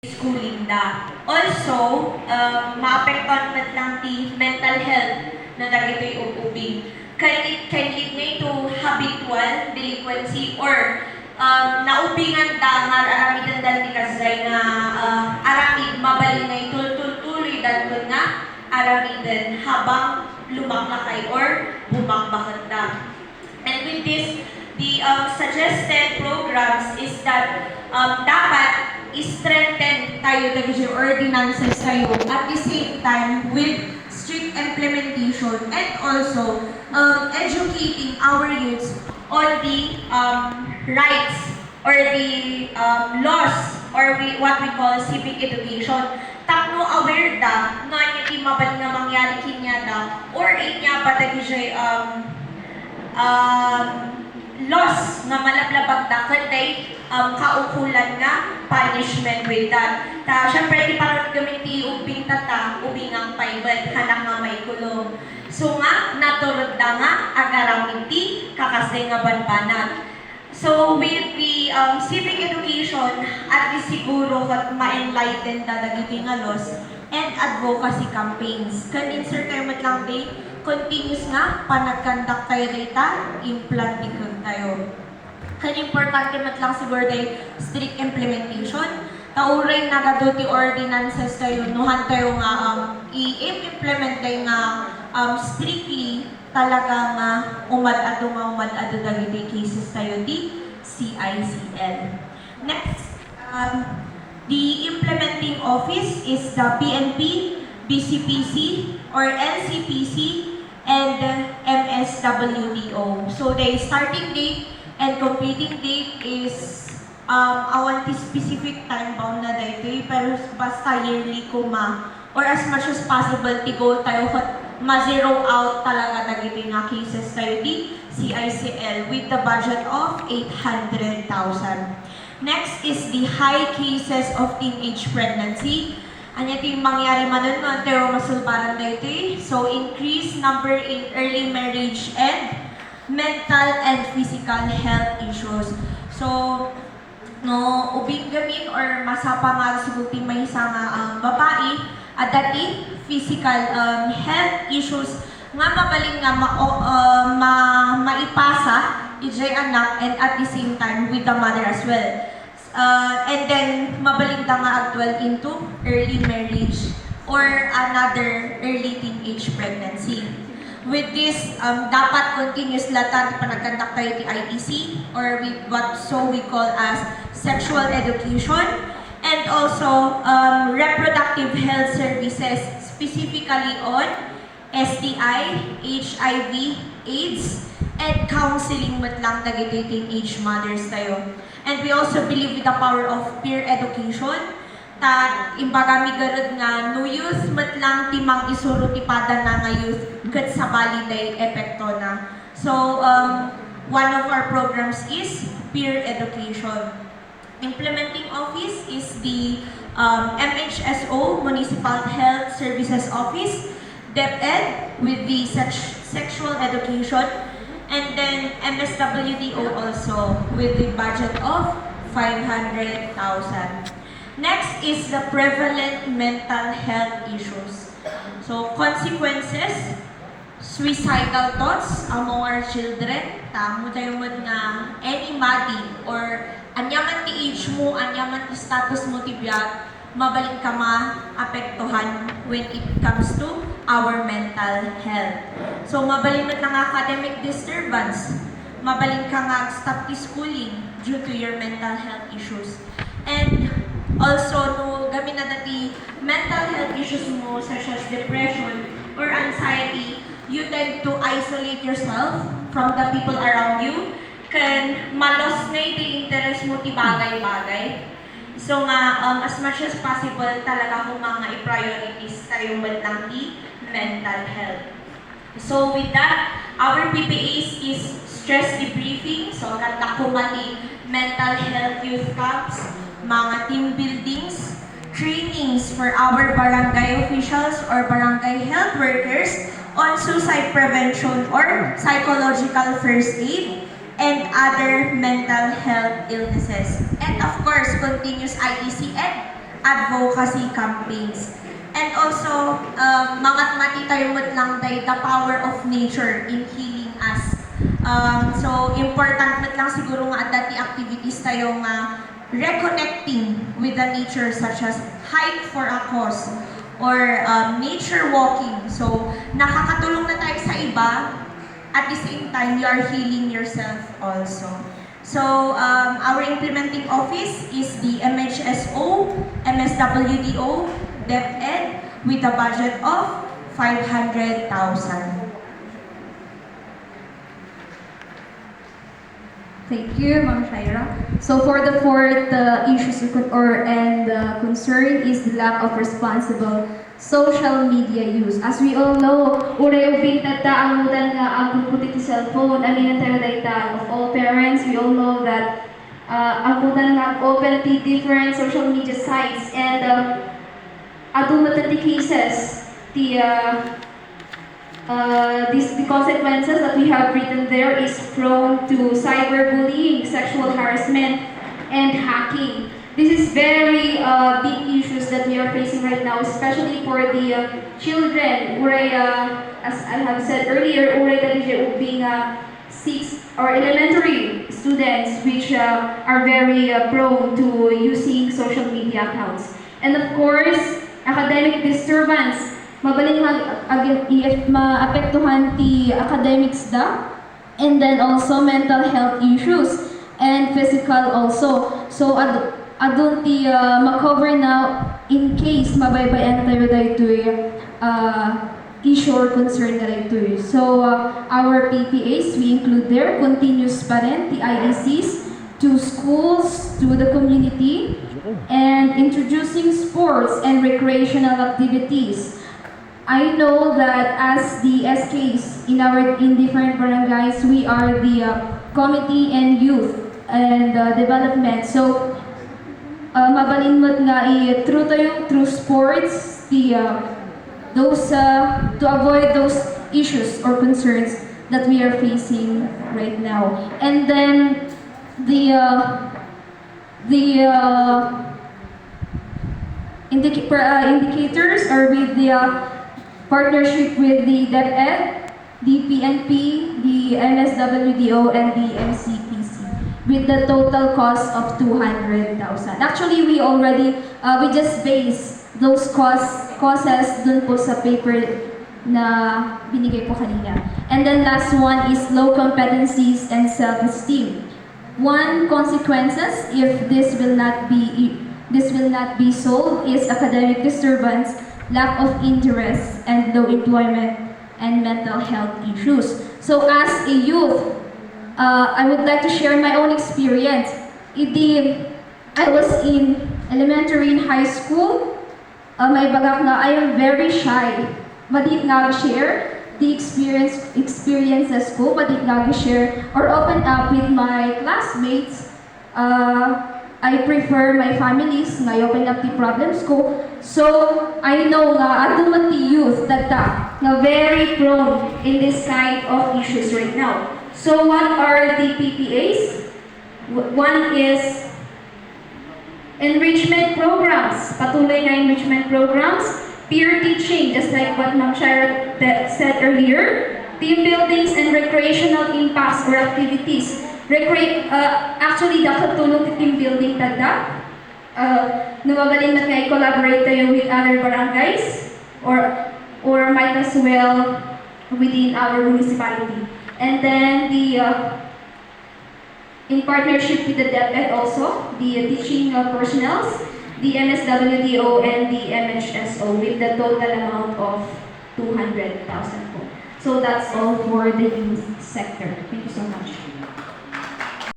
schooling da. Also, maapektuhan man lang ti mental health na dagitoy ubing. It can lead na to habitual delinquency or naubingan da nga aramidan dal ti kasay nga aramid mabalin na tuloy danton nga aramidan habang lumaklakay or bumakbakan da. And with this, the suggested programs is that dapat strengthen tayo the ordinances tayo at the same time with strict implementation and also educating our youths on the rights or the laws or what we call civic education. Tapno aware da nga hindi mabal nga mangyari kinya da or inya pa laws na malablabag da kanday kaukulan nga punishment with that. Siyempre, di parang gamiti ubing tata, ubing ang paibad, halang nga may kulong. So nga, naturod da nga, agaramiti, kakasay nga banbanag. So with the civic education, at least siguro kat ma-enlighten da dagiti nga laws and advocacy campaigns. Kan insert tayo matlang day, continuous nga, panagkandak tayo data, implantikon tayo. Kaya importante matlang siguro day strict implementation. Tauray nagaduti ordinances tayo, nuhan tayo nga i-implement tayo nga strictly talaga nga umad-ado dagiti cases tayo di CICL. Next, the implementing office is the PNP, BCPC, or NCPC, and MSWDO. So the starting date and completing date is awan ti specific time bound na dito pero basta yearly kuma or as much as possible ti goal tayo ma-zero out talaga dagiti nga cases tayo di CICL with the budget of 800,000. Next is the high cases of teenage pregnancy. Anya ti mangyari manon no tayo masulbaran dito. So increase number in early marriage and mental and physical health issues. So, no, ubing gamin or masapa nga suguti may isang babae at dati physical health issues nga mabaling nga maipasa ijay anak and at the same time with the mother as well. And then, mabaling da nga actual into early marriage or another early teenage pregnancy. With this, dapat continuous latan panagkandak tayo ti IEC or with what we call as sexual education and also reproductive health services specifically on STI, HIV, AIDS, and counseling matlang dagiti teenage mothers tayo. And we also believe with the power of peer education ta imbaga mi garud nga no youth matlang timang isuro ti pada na nga youth ket sa baliday epekto na. So one of our programs is peer education. Implementing office is the MHSO, Municipal Health Services Office, DepEd with the sexual education, and then MSWDO also with the budget of 500,000. Next is the prevalent mental health issues. So, consequences, suicidal thoughts among our children. Tamo tayo mo na anybody or anyaman ti age mo, anyaman ti status mo ti biyag, mabalik ka ma-apektuhan when it comes to our mental health. So, mabalik mo lang academic disturbance, mabalik ka nga stop ti schooling due to your mental health issues. And also, no, gamin na dati mental health issues mo such as depression or anxiety, you tend to isolate yourself from the people around you. Kan malos na yung interest mo ti bagay-bagay. So nga, as much as possible, talaga kung mga i-priorities tayo matlang ti mental health. So with that, our PPAs is stress debriefing. So katakumati mental health youth camps, mga team buildings, trainings for our barangay officials or barangay health workers on suicide prevention or psychological first aid, and other mental health illnesses. And of course, continuous IEC and advocacy campaigns. And also, matitayumot lang day the power of nature in healing us. So, important mat lang siguro nga dati activities tayo nga reconnecting with the nature such as hike for a cause or nature walking. So, nakakatulong na tayo sa iba. At the same time, you are healing yourself also. So, our implementing office is the MHSO, MSWDO, DepEd with a budget of 500,000. Thank you, Ma'am Shaira. So for the fourth issues concern is the lack of responsible social media use. As we all know, uray ubing tata ang mudan nga ang puputi ti cellphone. Aminan tayo dayta of all parents. We all know that ang mudan nga open ti different social media sites and adumatan ti cases the consequences that we have written there is prone to cyberbullying, sexual harassment, and hacking. This is very big issues that we are facing right now, especially for the children. Uray, as I have said earlier, uray that being 6 or elementary students, which are very prone to using social media accounts. And of course, academic disturbance. Mabaling maapektuhan ti academics da, and then also mental health issues and physical also. So adun ti makover now in case mabaybayan tayo daytoy issue or concern na daytoy. So our PPAs, we include there continuous pa rin the IECs to schools, to the community, and introducing sports and recreational activities. I know that as the SKs in different barangays, we are the committee and youth and development. So, mabalinmot nga through sports, to avoid those issues or concerns that we are facing right now. And then the indicators are with the partnership with the DepEd, the PNP, the MSWDO, and the MCPC with the total cost of 200,000. Actually, we just base those causes dun po sa paper na binigay po kanina. And then last one is low competencies and self-esteem. One consequences if this will not be solved is academic disturbance, lack of interest, and low employment and mental health issues. So as a youth, I would like to share my own experience. I was in elementary and high school. May bagak na I am very shy. Madit nga share the experiences ko, madit nga share or open up with my classmates. I prefer my families nga open up the problems ko. So, I know nga aduman the youth that nga very prone in this kind of issues right now. So, what are the PPAs? One is enrichment programs. Patuloy na enrichment programs. Peer teaching, just like what Ma'am Shaira said earlier. Team buildings and recreational impacts or activities. Actually, dapat tulong ti team building tada. Nababalin na nga i-collaborate tayo with other barangays or might as well within our municipality. And then in partnership with the DepEd also, the teaching personnel, the MSWDO and the MHSO with the total amount of 200,000 po. So that's all for the youth sector. Thank you so much.